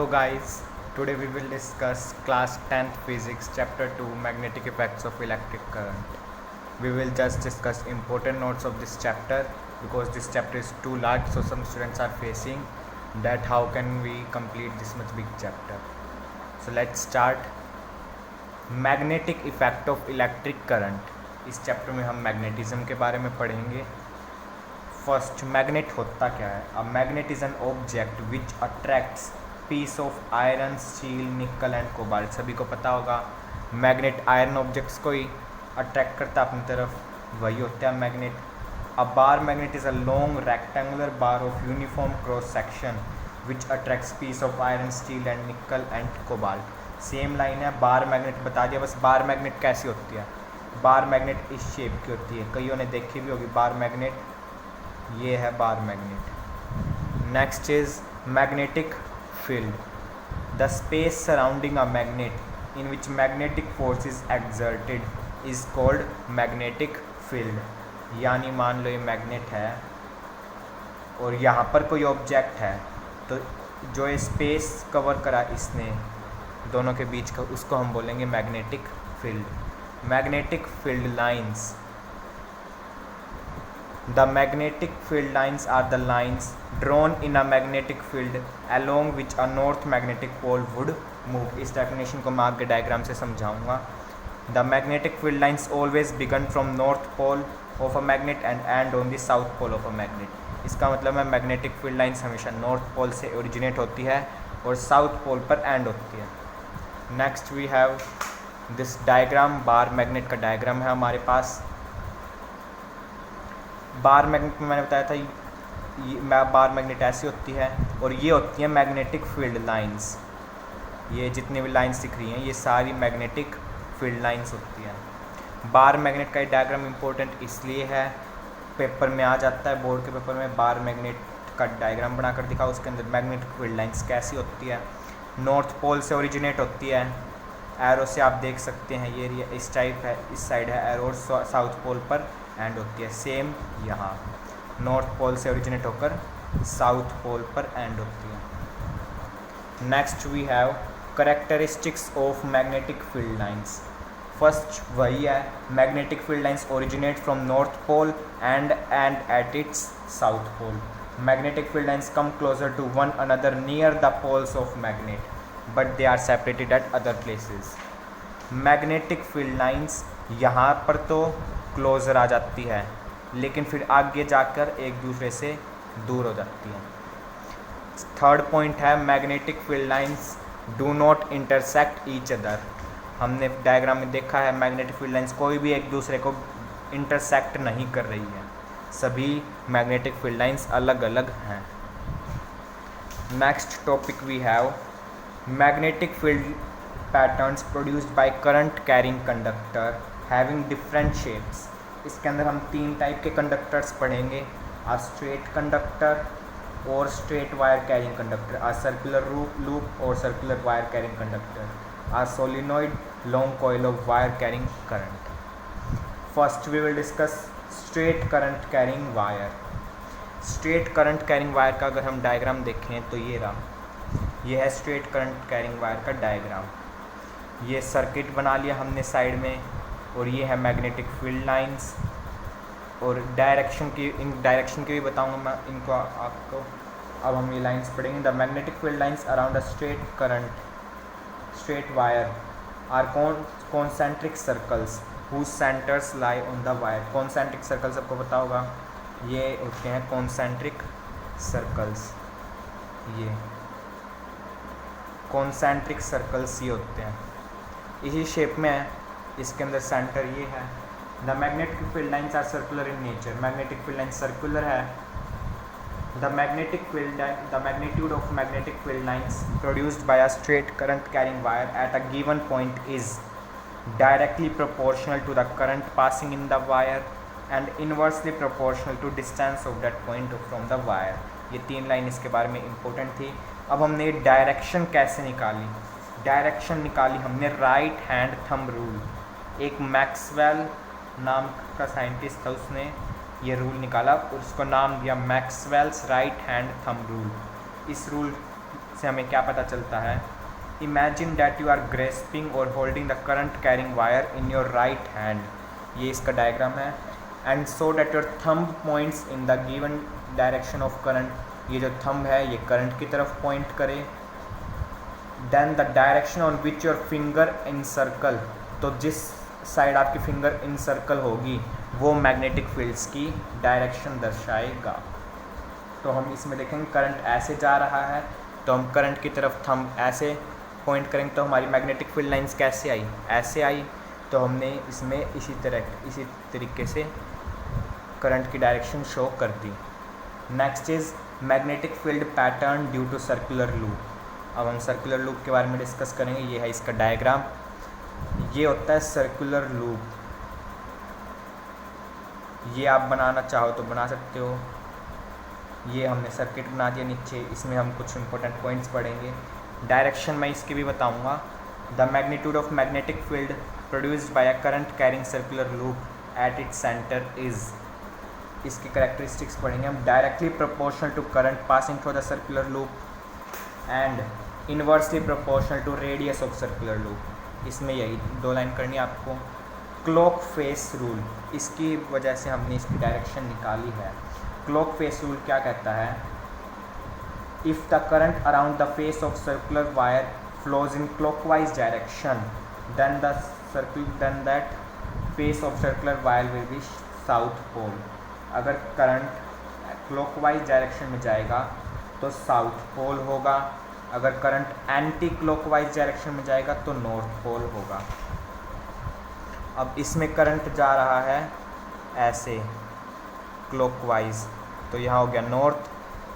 Hello guys, today we will discuss class 10th physics chapter 2 magnetic effects of electric current. We will just discuss important notes of this chapter because this chapter is too large, so some students are facing that how can we complete this much big chapter. So let's start. Magnetic effect of electric current. इस chapter में हम magnetism के बारे में पढ़ेंगे। First, magnet होता क्या है? A magnet is an object which attracts piece of iron, steel, nickel and cobalt. सभी को पता होगा मैग्नेट आयरन ऑब्जेक्ट्स को ही अट्रैक्ट करता है अपनी तरफ, वही होता है magnet. A bar magnet is a long rectangular bar of uniform cross section which attracts piece of iron, steel and nickel and cobalt. Same line है, बार मैग्नेट बता दिया। बस बार मैग्नेट कैसी होती है? बार मैग्नेट इस shape की होती है, कईयों ने देखी भी होगी बार मैग्नेट। ये है bar magnet. Next is magnetic field, the space surrounding a magnet in which magnetic force is exerted is called magnetic field. यानी मान लो ये मैग्नेट है और यहाँ पर कोई ऑब्जेक्ट है, तो जो ये स्पेस कवर करा इसने दोनों के बीच का, उसको हम बोलेंगे magnetic field. Magnetic field lines, the magnetic field lines are the lines drawn in a magnetic field along which a north magnetic pole would move। इस डेफिनेशन को मैं आगे डायग्राम से समझाऊंगा। The magnetic field lines always begin from north pole of a magnet and end on the south pole of a magnet। इसका मतलब है magnetic field lines हमेशा नॉर्थ पोल से ओरिजिनेट होती है और साउथ पोल पर एंड होती है। Next we have this diagram, bar magnet का डायग्राम है हमारे पास। बार मैग्नेट में मैंने बताया था ये बार मैग्नेट ऐसी होती है और ये होती है मैग्नेटिक फील्ड लाइंस। ये जितनी भी लाइंस दिख रही हैं ये सारी मैग्नेटिक फील्ड लाइंस होती हैं। बार मैग्नेट का ये डायग्राम इम्पोर्टेंट इसलिए है, पेपर में आ जाता है, बोर्ड के पेपर में बार मैग्नेट का डायग्राम बनाकर दिखाओ, उसके अंदर मैग्नेटिक फील्ड लाइंस कैसी होती है। नॉर्थ पोल से ओरिजिनेट होती है, एरो से आप देख सकते हैं ये एरिया इस टाइप है, इस साइड है एरो, और साउथ पोल पर एंड होती है। सेम यहाँ नॉर्थ पोल से ओरिजिनेट होकर साउथ पोल पर एंड होती है। Next we have characteristics of magnetic field lines. First वही है, magnetic field lines originate from north pole and at its south pole. Magnetic field lines come closer to one another near the poles of magnet but they are separated at other places. Magnetic field lines यहाँ पर तो closure आ जाती है लेकिन फिर आगे जाकर एक दूसरे से दूर हो जाती है। थर्ड पॉइंट है magnetic field lines do not intersect each other. हमने डायग्राम में देखा है मैग्नेटिक फील्ड लाइंस कोई भी एक दूसरे को इंटरसेक्ट नहीं कर रही है, सभी मैग्नेटिक फील्ड लाइंस अलग अलग हैं। Next topic we have magnetic field patterns produced by current carrying conductor having different shapes. इसके अंदर हम तीन टाइप के कंडक्टर्स पढ़ेंगे, आ स्ट्रेट कंडक्टर और straight wire carrying conductor, a circular loop और circular wire carrying conductor, a solenoid long coil of wire carrying current. First we will discuss straight current carrying wire. Straight current carrying wire का अगर हम diagram देखें तो ये रहा, ये है स्ट्रेट करंट कैरिंग वायर का डायग्राम। ये सर्किट बना लिया हमने साइड में और ये है मैग्नेटिक फील्ड लाइंस और डायरेक्शन की, इन डायरेक्शन की भी बताऊंगा मैं इनको आपको। अब हम ये लाइंस पढ़ेंगे। The magnetic field lines around a straight current straight wire are concentric circles whose centres lie on the wire. Concentric circles आपको पता होगा, ये होते हैं कॉन्सेंट्रिक सर्कल्स। ये कॉन्सेंट्रिक सर्कल्स ये होते हैं, इसी शेप में है, इसके अंदर सेंटर ये है। The magnetic field lines are circular in nature. Magnetic field line circular है। The magnitude of magnetic field lines produced by a straight current carrying wire at a given point is directly proportional to the current passing in the wire and inversely proportional to distance of that point from the wire. ये तीन line इसके बारे में important थी। अब हमने direction कैसे निकाली? डायरेक्शन निकाली हमने राइट हैंड थंब रूल। एक मैक्सवेल नाम का साइंटिस्ट था, उसने ये रूल निकाला और उसको नाम दिया Maxwell's right hand thumb rule. इस रूल से हमें क्या पता चलता है, imagine that you are grasping और holding the current carrying wire in your right hand, ये इसका डायग्राम है, and so that your thumb points in the given direction of current, ये जो थंब है ये करंट की तरफ पॉइंट करे, then the direction on which your finger in circle, तो जिस साइड आपकी फिंगर इन सर्कल होगी वो मैग्नेटिक फील्ड्स की डायरेक्शन दर्शाएगा। तो हम इसमें देखेंगे करंट ऐसे जा रहा है तो हम करंट की तरफ थंब ऐसे पॉइंट करेंगे तो हमारी मैग्नेटिक फील्ड लाइंस कैसे आई, ऐसे आई, तो हमने इसमें इसी तरीके से करंट की डायरेक्शन शो कर दी। Next is magnetic field pattern due to circular loop. अब हम सर्कुलर लूप के बारे में डिस्कस करेंगे, ये है इसका डायग्राम, ये होता है सर्कुलर लूप, ये आप बनाना चाहो तो बना सकते हो, ये हमने सर्किट बना दिया नीचे, इसमें हम कुछ इंपॉर्टेंट पॉइंट्स पढ़ेंगे, डायरेक्शन मैं इसकी भी बताऊंगा। The magnitude of magnetic field produced by a current carrying circular loop at its centre is, इसकी करेक्टरिस्टिक्स पढ़ेंगे हम, directly proportional to current passing through the circular loop and inversely proportional to radius of circular loop. इसमें यही 2 line करनी है आपको। Clock face rule, इसकी वजह से हमने इसकी डायरेक्शन निकाली है। क्लॉक फेस रूल क्या कहता है, if the current around the face of circular wire flows in clockwise direction then that face of circular wire will be south pole. अगर करंट क्लॉकवाइज डायरेक्शन में जाएगा तो साउथ पोल होगा, अगर current anti clockwise direction में जाएगा तो north pole होगा। अब इसमें करंट जा रहा है ऐसे क्लॉकवाइज, तो यहाँ हो गया नॉर्थ,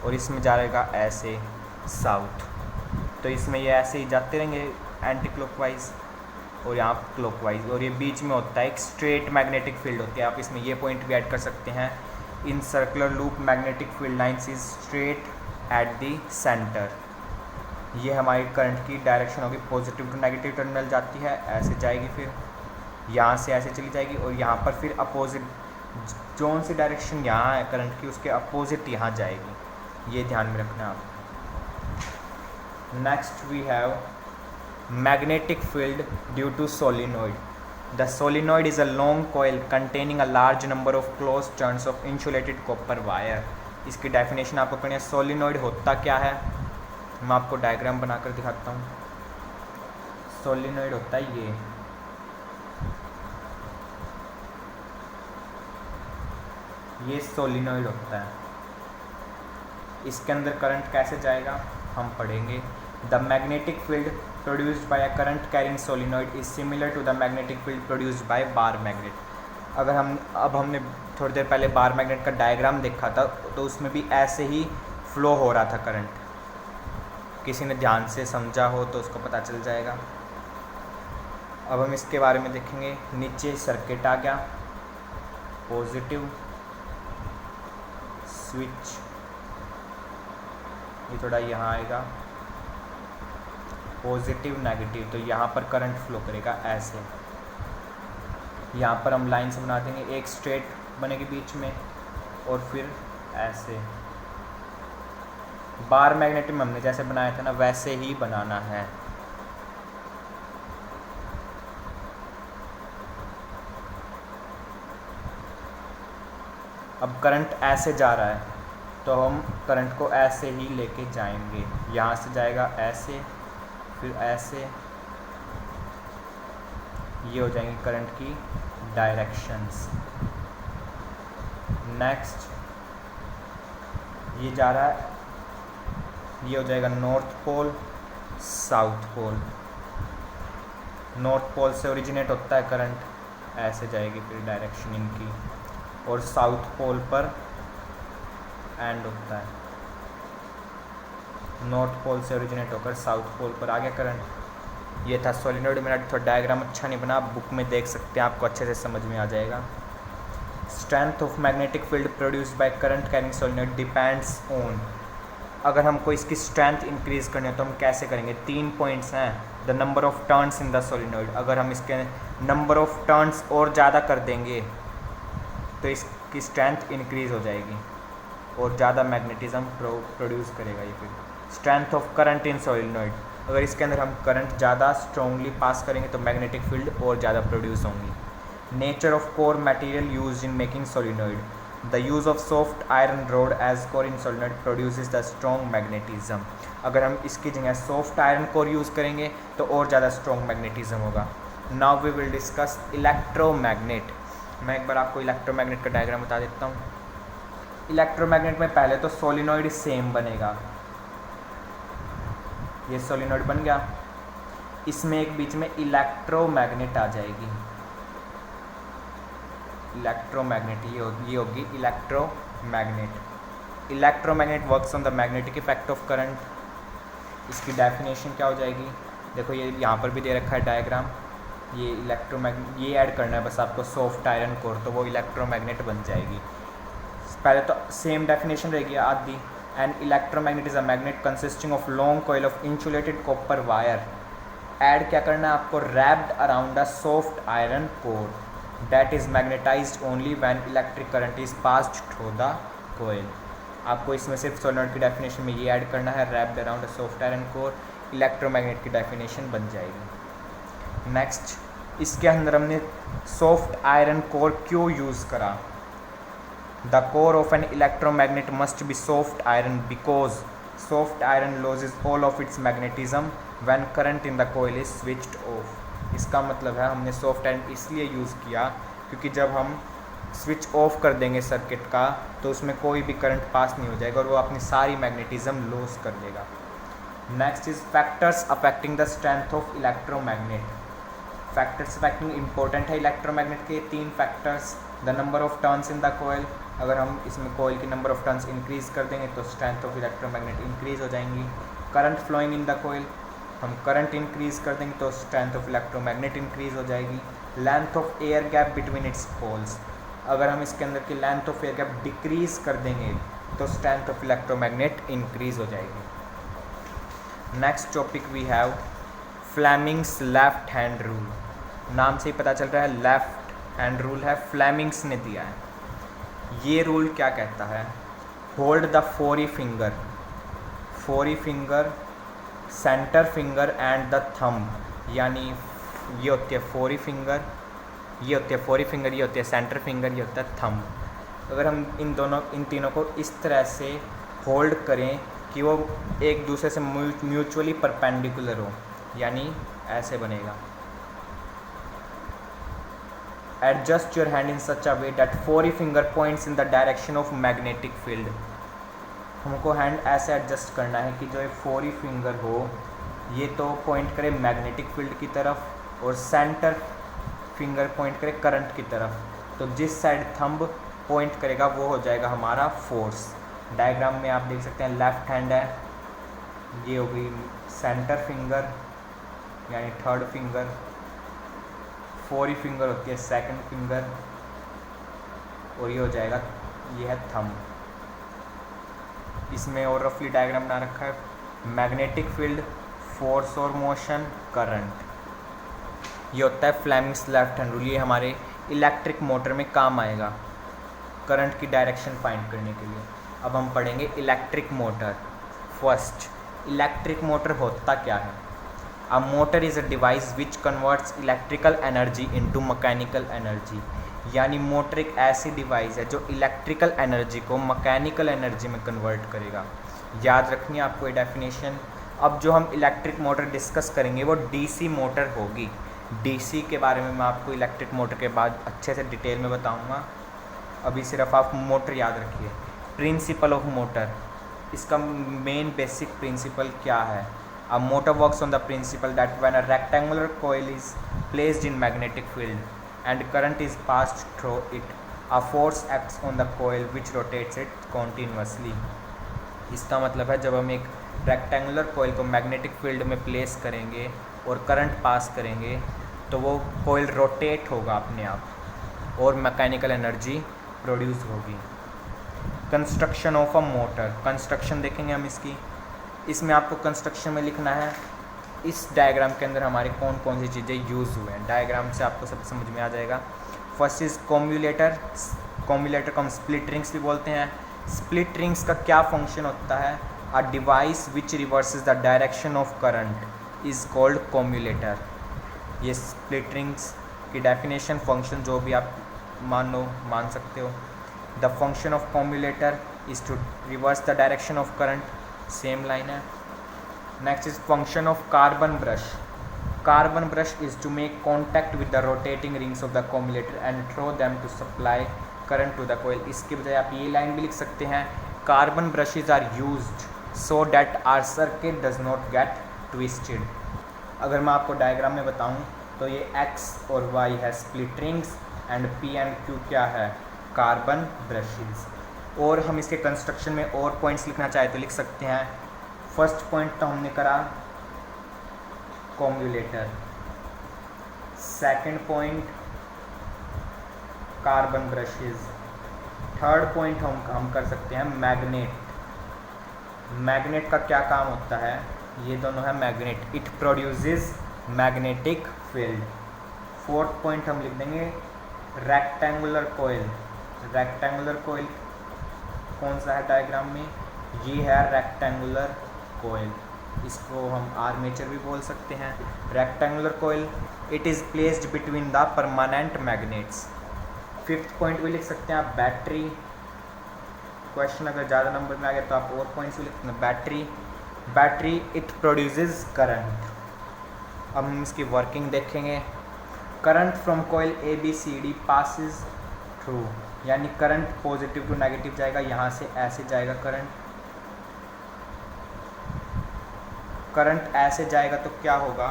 और इसमें जा रहेगा ऐसे साउथ, तो इसमें ये ऐसे ही जाते रहेंगे एंटी क्लॉकवाइज और यहाँ क्लॉकवाइज, और ये बीच में होता है एक स्ट्रेट मैग्नेटिक फील्ड होती है। आप इसमें ये पॉइंट भी ऐड कर सकते हैं, in circular loop magnetic field lines is straight at the centre. ये हमारी करंट की डायरेक्शन होगी, पॉजिटिव टू नेगेटिव टर्मिनल जाती है, ऐसे जाएगी, फिर यहाँ से ऐसे चली जाएगी, और यहाँ पर फिर अपोजिट जोन सी डायरेक्शन यहाँ है करंट की, उसके अपोजिट यहाँ जाएगी, ये ध्यान में रखना आप। Next we have magnetic field due to solenoid. The solenoid is a long coil containing a large number of close turns of insulated copper wire. इसकी डेफिनेशन आपको पढ़नी है। सोलिनॉइड होता क्या है, मैं आपको डायग्राम बनाकर दिखाता हूँ। सोलिनॉइड होता है ये सोलिनॉइड होता है, इसके अंदर करंट कैसे जाएगा हम पढ़ेंगे। The magnetic field produced by a current carrying solenoid is similar to the magnetic field produced by bar magnet. अगर हमने थोड़ी देर पहले बार मैग्नेट का डायग्राम देखा था, तो उसमें भी ऐसे ही फ्लो हो रहा था करंट, किसी ने ध्यान से समझा हो तो उसको पता चल जाएगा। अब हम इसके बारे में देखेंगे। नीचे सर्किट आ गया, पॉजिटिव स्विच, ये थोड़ा यहाँ आएगा, पॉजिटिव नेगेटिव, तो यहाँ पर करंट फ्लो करेगा ऐसे। यहाँ पर हम लाइन्स बना देंगे, एक स्ट्रेट बनेगी बीच में और फिर ऐसे। बार मैग्नेट में हमने जैसे बनाया था ना, वैसे ही बनाना है। अब करंट ऐसे जा रहा है तो हम करंट को ऐसे ही लेके जाएंगे, यहाँ से जाएगा ऐसे, फिर ऐसे, ये हो जाएंगी करंट की डायरेक्शंस। नेक्स्ट ये जा रहा है, ये हो जाएगा north pole south pole. North pole से ओरिजिनेट होता है करंट, ऐसे जाएगी फिर डायरेक्शन इनकी, और साउथ पोल पर एंड होता है। नॉर्थ पोल से ओरिजिनेट होकर साउथ पोल पर आ गया करंट। ये था सोलिनॉइड। मेरा थोड़ा डायग्राम अच्छा नहीं बना, आप बुक में देख सकते हैं, आपको अच्छे से समझ में आ जाएगा। Strength of magnetic field produced by current carrying solenoid depends on, अगर हमको इसकी स्ट्रेंथ इंक्रीज़ करनी है तो हम कैसे करेंगे। 3 पॉइंट्स हैं। The number of turns in the solenoid, अगर हम इसके नंबर ऑफ टर्न्स और ज़्यादा कर देंगे तो इसकी स्ट्रेंथ इंक्रीज़ हो जाएगी और ज़्यादा मैग्नेटिज्म प्रोड्यूस करेगा ये फिर। Strength of current in solenoid, अगर इसके अंदर हम करंट ज़्यादा स्ट्रॉन्गली पास करेंगे तो मैग्नेटिक फील्ड और ज़्यादा प्रोड्यूस होंगी। Nature of core material use in making solenoid, the use of soft iron rod as core in solenoid produces the strong magnetism, अगर हम इसकी जगह सॉफ्ट आयरन कोर यूज़ करेंगे तो और ज़्यादा स्ट्रॉन्ग मैग्नेटिज्म होगा। Now we will discuss electromagnet. मैं एक बार आपको इलेक्ट्रोमैग्नेट का डायग्राम बता देता हूँ। इलेक्ट्रोमैग्नेट में पहले तो सोलिनॉइड सेम बनेगा, ये सोलिनॉइड बन गया, इसमें एक बीच में इलेक्ट्रोमैग्नेट आ जाएगी, इलेक्ट्रोमैग्नेट ये होगी electromagnet. Electromagnet works on the magnetic effect of current, इसकी डेफिनेशन क्या हो जाएगी, देखो ये यहाँ पर भी दे रखा है डायग्राम, ये इलेक्ट्रोमैग्नेट ये ऐड करना है बस आपको सॉफ्ट आयरन कोर, तो वो इलेक्ट्रोमैग्नेट बन जाएगी। पहले तो सेम डेफिनेशन रहेगी आदि। An electromagnet is a magnet consisting of long coil of insulated copper wire, ऐड क्या करना है आपको, wrapped around a soft iron core that is magnetized only when electric current is passed through the coil. आपको इसमें सिर्फ solenoid की definition में ये ऐड करना है, wrapped around a soft iron core, electromagnet की डेफिनेशन बन जाएगी। नेक्स्ट, इसके अंदर हमने सॉफ्ट आयरन कोर क्यों यूज़ करा, the core of an electromagnet must be soft iron because soft iron loses all of its magnetism when current in the coil is switched off. इसका मतलब है हमने सॉफ्ट आयरन इसलिए use किया क्योंकि जब हम स्विच ऑफ कर देंगे सर्किट का तो उसमें कोई भी करंट पास नहीं हो जाएगा और वो अपनी सारी मैग्नेटिज्म लॉस कर देगा। Next is factors affecting the strength of electromagnet. Factors affecting important है इलेक्ट्रोमैग्नेट के, 3 factors, the number of turns in the coil, अगर हम इसमें कोयल की नंबर ऑफ टर्न्स इंक्रीज़ कर देंगे तो स्ट्रेंथ ऑफ इलेक्ट्रोमैग्नेट इंक्रीज़ हो जाएंगी। करंट फ्लोइंग इन द कोयल, हम करंट इंक्रीज़ कर देंगे तो स्ट्रेंथ ऑफ इलेक्ट्रोमैग्नेट इंक्रीज़ हो जाएगी। Length of air gap between its poles, अगर हम इसके अंदर की length of air gap decrease कर देंगे तो स्ट्रेंथ ऑफ इलेक्ट्रोमैग्नेट इंक्रीज़ हो जाएगी। Next topic we have Fleming's left hand rule. नाम से ही पता चल रहा है लेफ्ट हैंड रूल है, फ्लेमिंग्स ने दिया है। ये रूल क्या कहता है, hold the forefinger, centre finger and the thumb, यानी ये होती है फोरी फिंगर, ये होती है सेंटर फिंगर, ये होता है थंब। अगर हम इन तीनों को इस तरह से होल्ड करें कि वो एक दूसरे से म्यूचुअली परपेंडिकुलर हो, यानी ऐसे बनेगा। Adjust your hand in such a way that four finger points in the direction of magnetic field. हमको हैंड ऐसे एडजस्ट करना है कि जो ये फोरी फिंगर हो ये तो पॉइंट करे मैग्नेटिक फील्ड की तरफ और सेंटर फिंगर पॉइंट करे करंट की तरफ, तो जिस साइड थंब पॉइंट करेगा वो हो जाएगा हमारा फोर्स। डायग्राम में आप देख सकते हैं लेफ्ट हैंड है, ये हो गई सेंटर फिंगर यानी थर्ड फिंगर, फोरी फिंगर होती है सेकंड फिंगर और ये हो जाएगा, ये है थंब। इसमें और रफली डायग्राम बना रखा है, मैग्नेटिक फील्ड, फोर्स और मोशन, करंट, ये होता है फ्लेमिंग्स लेफ्ट हैंड रूल। ये हमारे इलेक्ट्रिक मोटर में काम आएगा करंट की डायरेक्शन फाइंड करने के लिए। अब हम पढ़ेंगे electric motor. First, electric motor होता क्या है। A motor is a device which converts electrical energy into mechanical energy, यानी मोटर एक ऐसी डिवाइस है जो इलेक्ट्रिकल एनर्जी को मैकेनिकल एनर्जी में कन्वर्ट करेगा। याद रखनी है आपको ये डेफिनेशन। अब जो हम इलेक्ट्रिक मोटर डिस्कस करेंगे वो डीसी मोटर होगी। डीसी के बारे में मैं आपको इलेक्ट्रिक मोटर के बाद अच्छे से डिटेल में बताऊंगा, अभी सिर्फ आप मोटर याद रखिए। प्रिंसिपल ऑफ मोटर, इसका मेन बेसिक प्रिंसिपल क्या है। A motor works on the principle that when a rectangular coil is placed in magnetic field and current is passed through it, a force acts on the coil which rotates it continuously. इसका मतलब है जब हम एक rectangular कोयल को magnetic field में place करेंगे और करंट पास करेंगे तो वो कोयल रोटेट होगा अपने आप और मैकेनिकल एनर्जी प्रोड्यूस होगी। Construction of a motor, construction देखेंगे हम इसकी। इसमें आपको कंस्ट्रक्शन में लिखना है इस डायग्राम के अंदर हमारे कौन कौन सी चीज़ें यूज़ हुए हैं। डायग्राम से आपको सब समझ में आ जाएगा। फर्स्ट इज़ कॉम्यूलेटर, कॉम्यूलेटर को हम स्प्लिट रिंग्स भी बोलते हैं। स्प्लिट रिंग्स का क्या फंक्शन होता है, a device which reverses the direction of current is called commutator. ये स्प्लिट रिंग्स की डेफिनेशन फंक्शन जो भी आप मान सकते हो। The function of commutator is to reverse the direction of current, same line है। Next is function of carbon brush. Carbon brush is to make contact with the rotating rings of the commutator and throw them to supply current to the coil। इसके बजाय आप ये line भी लिख सकते हैं, carbon brushes are used so that our circuit does not get twisted. अगर मैं आपको डायग्राम में बताऊं तो ये x और y है split rings and p and q क्या है, कार्बन ब्रशेज। और हम इसके कंस्ट्रक्शन में और पॉइंट्स लिखना चाहे तो लिख सकते हैं। फर्स्ट पॉइंट तो हमने करा commutator, second point carbon brushes, third point हम कर सकते हैं मैग्नेट। मैग्नेट का क्या काम होता है, ये दोनों है magnet, it produces magnetic field. Fourth point हम लिख देंगे रेक्टेंगुलर कोयल। रेक्टेंगुलर कोयल कौन सा है डायग्राम में, ये है रेक्टेंगुलर कोयल, इसको हम आर्मेचर भी बोल सकते हैं। Rectangular coil it is placed between the permanent magnets. Fifth point भी लिख सकते हैं आप बैटरी। क्वेश्चन अगर ज़्यादा नंबर में आ गया तो आप और पॉइंट्स भी लिख सकते हैं। Battery it produces current. अब हम इसकी वर्किंग देखेंगे। Current from coil ABCD passes through, यानी करंट पॉजिटिव टू नेगेटिव जाएगा, यहाँ से ऐसे जाएगा करंट ऐसे जाएगा तो क्या होगा,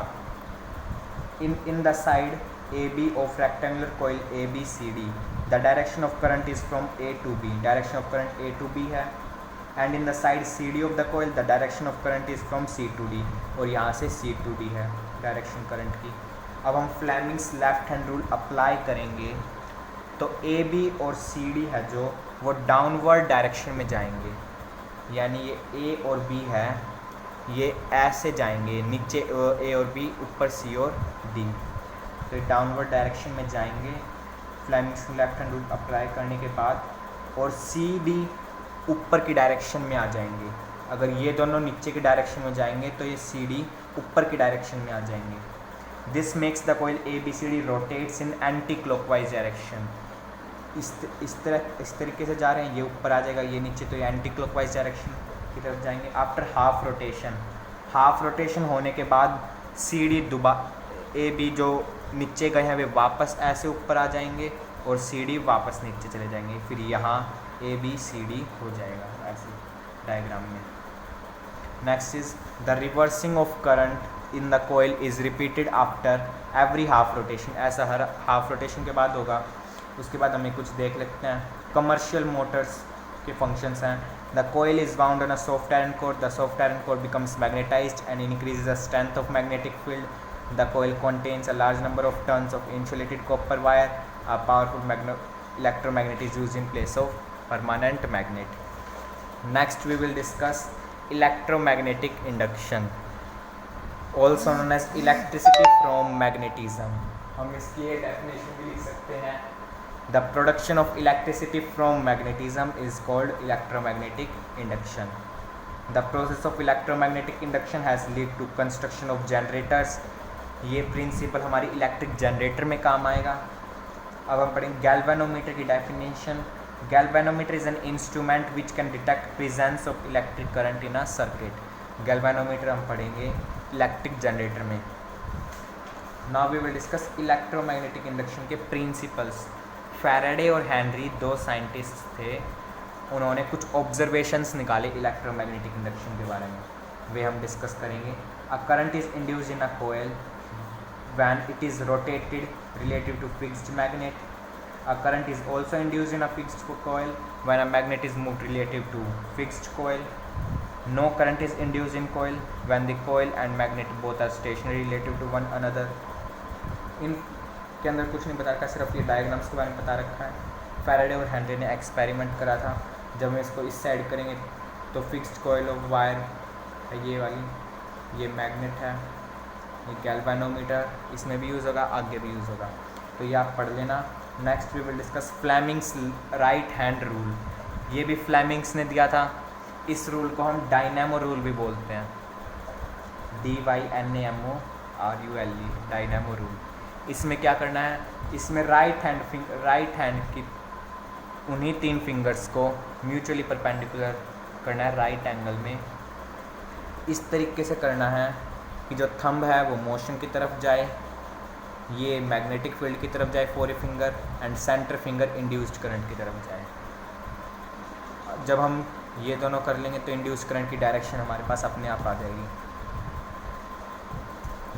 in the side AB of rectangular coil ABCD the direction of current is from A to B, direction of current A to B है। And in the side CD of the coil the direction of current is from C to D, और यहाँ से C to D है direction current की। अब हम Fleming's left hand rule apply करेंगे तो AB और CD है जो वो डाउनवर्ड डायरेक्शन में जाएंगे, यानी ये A और B है, ये ऐसे जाएंगे नीचे A और B, ऊपर C और D, तो डाउनवर्ड डायरेक्शन में जाएंगे Fleming's left hand rule apply करने के बाद। और CD ऊपर की डायरेक्शन में आ जाएंगे। अगर ये दोनों नीचे की डायरेक्शन में जाएंगे तो ये CD ऊपर की डायरेक्शन में आ जाएंगे। This makes the coil ABCD rotates in anti clockwise direction. इस तरीके से जा रहे हैं, ये ऊपर आ जाएगा, ये नीचे, तो ये एंटी क्लॉकवाइज डायरेक्शन की तरफ जाएंगे। आफ्टर हाफ रोटेशन होने के बाद CD AB जो नीचे गए हैं वे वापस ऐसे ऊपर आ जाएंगे और CD वापस नीचे चले जाएंगे, फिर यहाँ ABCD हो जाएगा ऐसे डायग्राम में। Next is the reversing of current in the coil is repeated after every half rotation. ऐसा हर हाफ रोटेशन के बाद होगा। उसके बाद हमें कुछ देख लेते हैं। कमर्शियल मोटर्स के फंक्शंस हैं। The coil is bound on a soft iron core, the soft iron core becomes magnetised and increases the strength of magnetic field. The coil contains a large number of turns of insulated copper wire. A powerful electromagnet is used in place of permanent magnet. Next we will discuss electromagnetic induction, also known as electricity from magnetism. हम इसकी definition भी लिख सकते हैं। The production of electricity from magnetism is called electromagnetic induction. The process of electromagnetic induction has led to construction of generators. ये principle हमारी electric generator में काम आएगा। अब हम पढ़ेंगे गैल्वेनोमीटर की definition. Galvanometer is an instrument which can detect presence of electric current in a circuit. Galvanometer हम पढ़ेंगे इलेक्ट्रिक जनरेटर में। Now we will discuss electromagnetic induction के प्रिंसिपल्स। फैराडे और हेनरी दो साइंटिस्ट थे, उन्होंने कुछ ऑब्जर्वेशंस निकाले इलेक्ट्रोमैग्नेटिक इंडक्शन के बारे में, वे हम डिस्कस करेंगे। A current is induced in a coil when it is rotated relative to fixed magnet. A current is also induced in a fixed coil when a magnet is moved relative to fixed coil. No current is induced in coil when the coil and magnet both are stationary relative to one another. इन के अंदर कुछ नहीं बता रखा, सिर्फ ये diagrams के बारे में बता रखा है। फैराडे और हेनरी ने एक्सपेरिमेंट करा था। जब हम इसको इस साइड करेंगे तो फिक्स्ड कॉइल ऑफ वायर है ये वाली, ये मैग्नेट है, ये गैल्वेनोमीटर, इसमें भी यूज़ होगा, आगे भी यूज़ होगा, तो ये आप पढ़ लेना। Next we will discuss Fleming's right hand rule. ये भी फ्लेमिंग्स ने दिया था। इस रूल को हम डायनेमो रूल भी बोलते हैं, DYNAMORULE, डायनेमो रूल। इसमें क्या करना है, इसमें राइट हैंड की उन्हीं 3 फिंगर्स को म्यूचुअली परपेंडिकुलर करना है राइट एंगल में। इस तरीके से करना है कि जो थंब है वो मोशन की तरफ जाए, ये मैग्नेटिक फील्ड की तरफ जाए four finger, and centre finger induced current की तरफ जाए। जब हम ये दोनों कर लेंगे तो इंड्यूस्ड करंट की डायरेक्शन हमारे पास अपने आप आ जाएगी।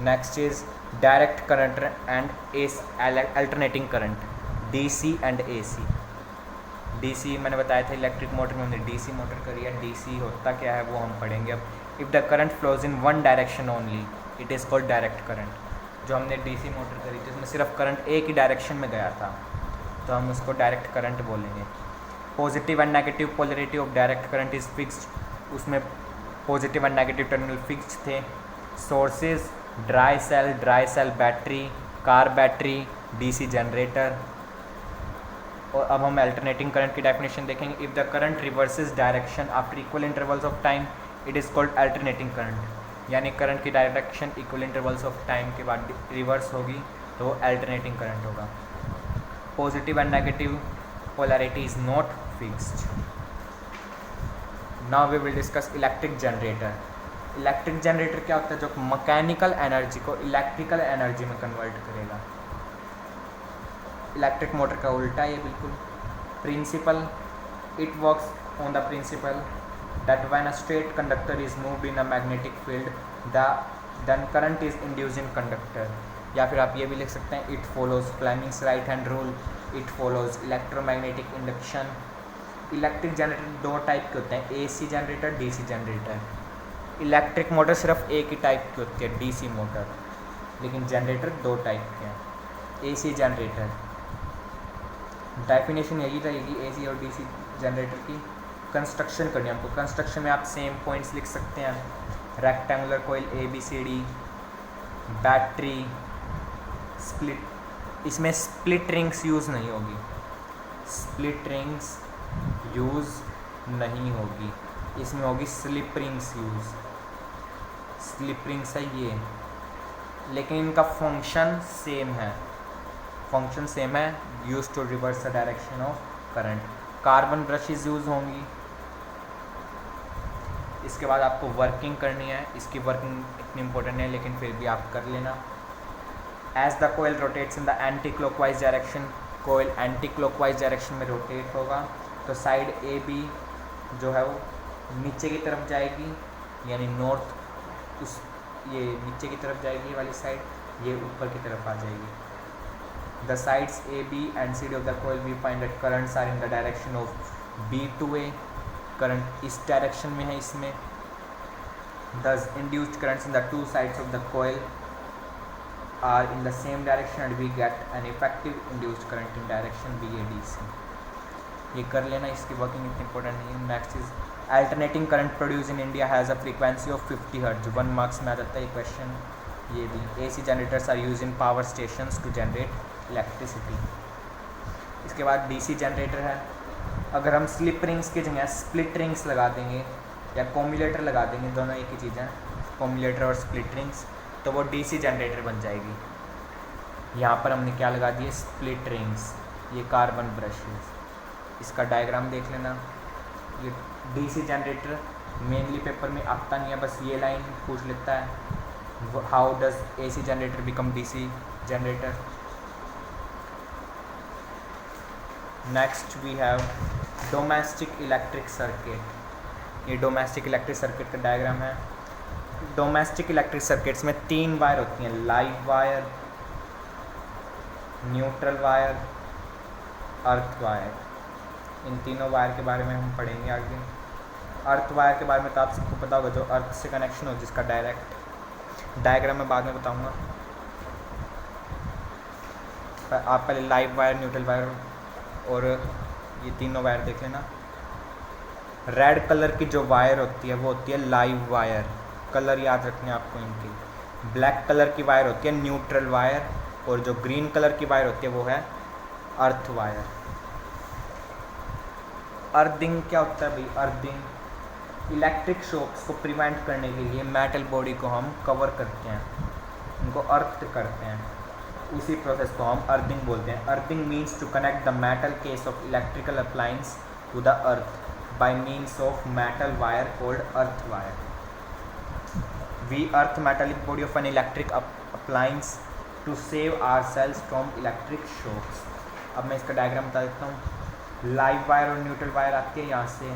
Next is direct current and alternating current, DC and AC। DC मैंने बताया था इलेक्ट्रिक मोटर में हमने DC मोटर करी है। DC होता क्या है वो हम पढ़ेंगे अब। If the current flows in one direction only it is called direct current. जो हमने DC मोटर करी थी उसमें सिर्फ करंट एक ही डायरेक्शन में गया था तो हम उसको डायरेक्ट करंट बोलेंगे। Positive and negative polarity of direct current is fixed, उसमें positive and negative terminal fixed थे। Sources dry cell battery, car battery, DC generator. और अब हम अल्टरनेटिंग करंट की डेफिनेशन देखेंगे। If the current reverses direction after equal intervals of time it is called alternating current. यानी current की direction equal intervals of time के बाद reverse होगी तो अल्टरनेटिंग करंट होगा। Positive and negative polarity is not fixed. Now we will discuss electric generator. Electric generator क्या होता है, जो मैकेनिकल एनर्जी को इलेक्ट्रिकल एनर्जी में कन्वर्ट करेगा। इलेक्ट्रिक मोटर का उल्टा ये बिल्कुल। Principle, it works on the principle that when a straight conductor is moved in a magnetic field then current is induced in conductor. या फिर आप ये भी लिख सकते हैं, it follows Fleming's right hand rule, it follows electromagnetic induction. Electric generator 2 type के होते हैं, AC generator, DC generator. Electric motor सिर्फ एक ही टाइप की होती है, DC मोटर, लेकिन जनरेटर 2 टाइप के हैं। AC जनरेटर डेफिनेशन यही रहेगी AC और DC जनरेटर की। कंस्ट्रक्शन करनी है हमको। कंस्ट्रक्शन में आप सेम पॉइंट्स लिख सकते हैं, rectangular coil ABCD, battery, split. इसमें स्प्लिट रिंग्स यूज़ नहीं होगी, स्प्लिट रिंग्स यूज़ नहीं होगी, इसमें होगी slip rings use. Slip rings है ये, लेकिन इनका फंक्शन सेम है, use to reverse the direction of current. Carbon brushes use होंगी। इसके बाद आपको वर्किंग करनी है। इसकी वर्किंग इतनी इंपॉर्टेंट है लेकिन फिर भी आप कर लेना। As the coil rotates in the anti clockwise direction, coil anti clockwise direction में रोटेट होगा तो साइड AB जो है वो नीचे की तरफ जाएगी, यानी नॉर्थ, उस ये नीचे की तरफ जाएगी वाली साइड, ये ऊपर की तरफ आ जाएगी। The sides AB and CD of the coil we find that currents are in the direction of B to A। Current इस डायरेक्शन में है इसमें। Thus induced currents in the two sides of the coil are in the same direction and we get an effective induced current in direction BADC। ये कर लेना, इसकी working इतनी इंपॉर्टेंट नहीं है। Next is alternating current produce in India has a frequency of 50 hertz. 1 marks में आ जाता है ये क्वेश्चन। ये भी AC generators are use in power stations to generate electricity. इसके बाद DC जनरेटर है। अगर हम स्लिप रिंग्स की जगह स्प्लिट रिंग्स लगा देंगे या कॉम्यूलेटर लगा देंगे, दोनों एक ही चीज़ है, कॉम्यूलेटर और स्प्लिट रिंग्स, तो वो DC जनरेटर बन जाएगी। यहाँ पर हमने क्या लगा दिए, स्प्लिट रिंग्स, ये कार्बन ब्रशेस। इसका डायग्राम देख लेना। ये DC जनरेटर मेनली पेपर में आता नहीं है, बस ये लाइन पूछ लेता है, how does AC generator become DC generator. Next we have domestic electric circuit. ये डोमेस्टिक इलेक्ट्रिक सर्किट का डायग्राम है। डोमेस्टिक इलेक्ट्रिक सर्किट्स में 3 वायर होती हैं, live wire, neutral wire, earth wire. इन तीनों वायर के बारे में हम पढ़ेंगे आगे। अर्थ वायर के बारे में तो आप सबको पता होगा, जो अर्थ से कनेक्शन हो, जिसका डायरेक्ट डायग्राम मैं बाद में बताऊंगा। आप पहले लाइव वायर, न्यूट्रल वायर और ये तीनों वायर देख लेना। रेड कलर की जो वायर होती है वो होती है लाइव वायर, कलर याद रखने आपको इनके। ब्लैक कलर की वायर होती है न्यूट्रल वायर, और जो ग्रीन कलर की वायर होती है वो है अर्थ वायर। अर्थिंग क्या होता है भाई, अर्थिंग इलेक्ट्रिक शॉक्स को प्रिवेंट करने के लिए मेटल बॉडी को हम कवर करते हैं, उनको अर्थ करते हैं, उसी प्रोसेस को हम अर्थिंग बोलते हैं। Earthing means to connect the metal case of electrical appliance to the earth by means of metal wire called earth wire. We earth metallic body of an electric appliance to save ourselves from electric shocks. अब मैं इसका diagram बता देता हूँ। Live wire और neutral wire आती है यहाँ से।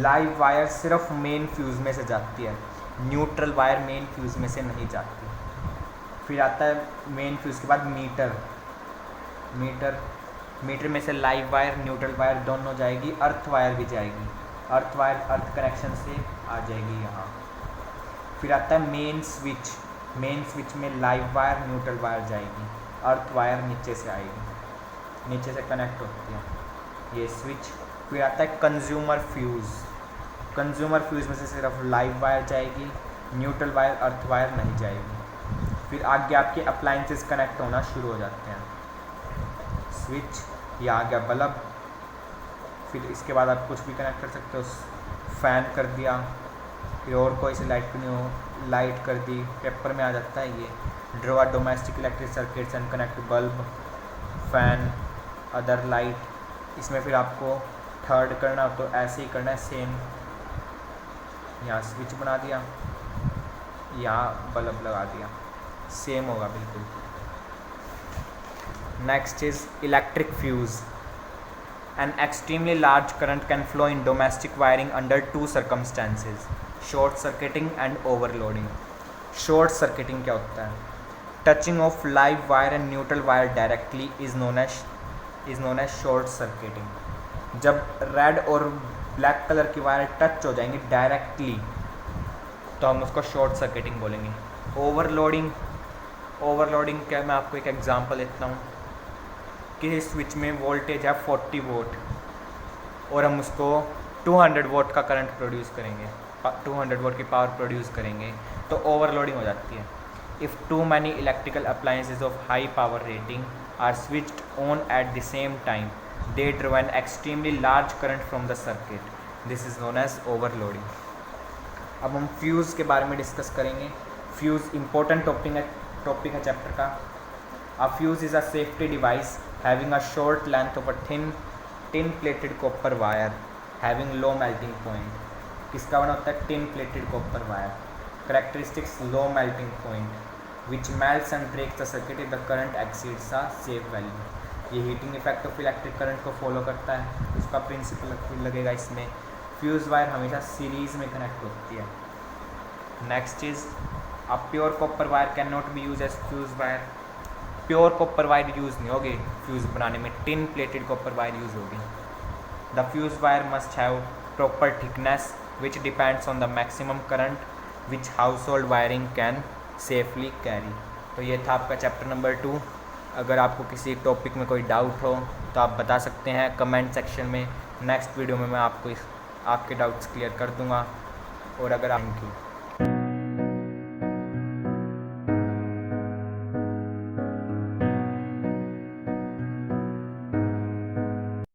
लाइव वायर सिर्फ मेन फ्यूज़ में से जाती है, न्यूट्रल वायर मेन फ्यूज़ में से नहीं जाती। फिर आता है मेन फ्यूज़ के बाद मीटर में से लाइव वायर न्यूट्रल वायर दोनों जाएगी, अर्थ वायर भी जाएगी। अर्थ वायर अर्थ कनेक्शन से आ जाएगी यहाँ। फिर आता है मेन स्विच में लाइव वायर न्यूट्रल वायर जाएगी, अर्थ वायर नीचे से आएगी, नीचे से कनेक्ट होती है ये स्विच। फिर आता है कंज्यूमर फ्यूज़ में से सिर्फ लाइव वायर जाएगी, न्यूट्रल वायर अर्थ वायर नहीं जाएगी। फिर आगे आपके अप्लाइंसेस कनेक्ट होना शुरू हो जाते हैं। स्विच, ये आ गया बल्ब। फिर इसके बाद आप कुछ भी कनेक्ट कर सकते हो, फ़ैन कर दिया, फिर और कोई सी लाइट नहीं हो, लाइट कर दी। पेपर में आ जाता है ये draw domestic electric circuits and connect bulb, fan, other light. इसमें फिर आपको थर्ड करना हो तो ऐसे ही करना है सेम। यहाँ स्विच बना दिया, यहाँ बल्ब लगा दिया, सेम होगा बिल्कुल। Next is electric fuse. An extremely large current can flow in domestic wiring under two circumstances: short circuiting and overloading. Short circuiting क्या होता है? Touching of live wire and neutral wire directly is known as short circuiting. जब red और black colour की wire touch हो जाएंगी directly तो हम उसको शॉर्ट सर्किटिंग बोलेंगे। ओवरलोडिंग क्या, मैं आपको एक एग्जांपल देता हूँ कि स्विच में वोल्टेज है 40 वोल्ट और हम उसको 200 वोल्ट का करंट प्रोड्यूस करेंगे, 200 वोल्ट की पावर प्रोड्यूस करेंगे, तो ओवरलोडिंग हो जाती है। If too many electrical appliances of high power rating are switched on at the same time they draw an extremely large current from the circuit, this is known as overloading. अब हम fuse के बारे में discuss करेंगे। Fuse important topic है chapter का। A fuse is a safety device having a short length of a tin plated copper wire having low melting point. किसका बना होता है? tin plated copper wire. Characteristics: low melting point, which melts and breaks the circuit if the current exceeds a safe value. ये heating effect of electric current को follow करता है, उसका principle लगेगा इसमें। फ्यूज़ वायर हमेशा सीरीज़ में connect होती है। Next is a pure copper wire can not be use as fuse wire. Pure copper wire use नहीं होगी फ्यूज़ बनाने में, tin plated copper wire use होगी। The fuse wire must have proper thickness which depends on the maximum current which household wiring can safely carry. तो ये था आपका chapter number 2। अगर आपको किसी टॉपिक में कोई डाउट हो तो आप बता सकते हैं कमेंट सेक्शन में। नेक्स्ट वीडियो में मैं आपको आपके डाउट्स क्लियर कर दूँगा। और अगर थैंक यू।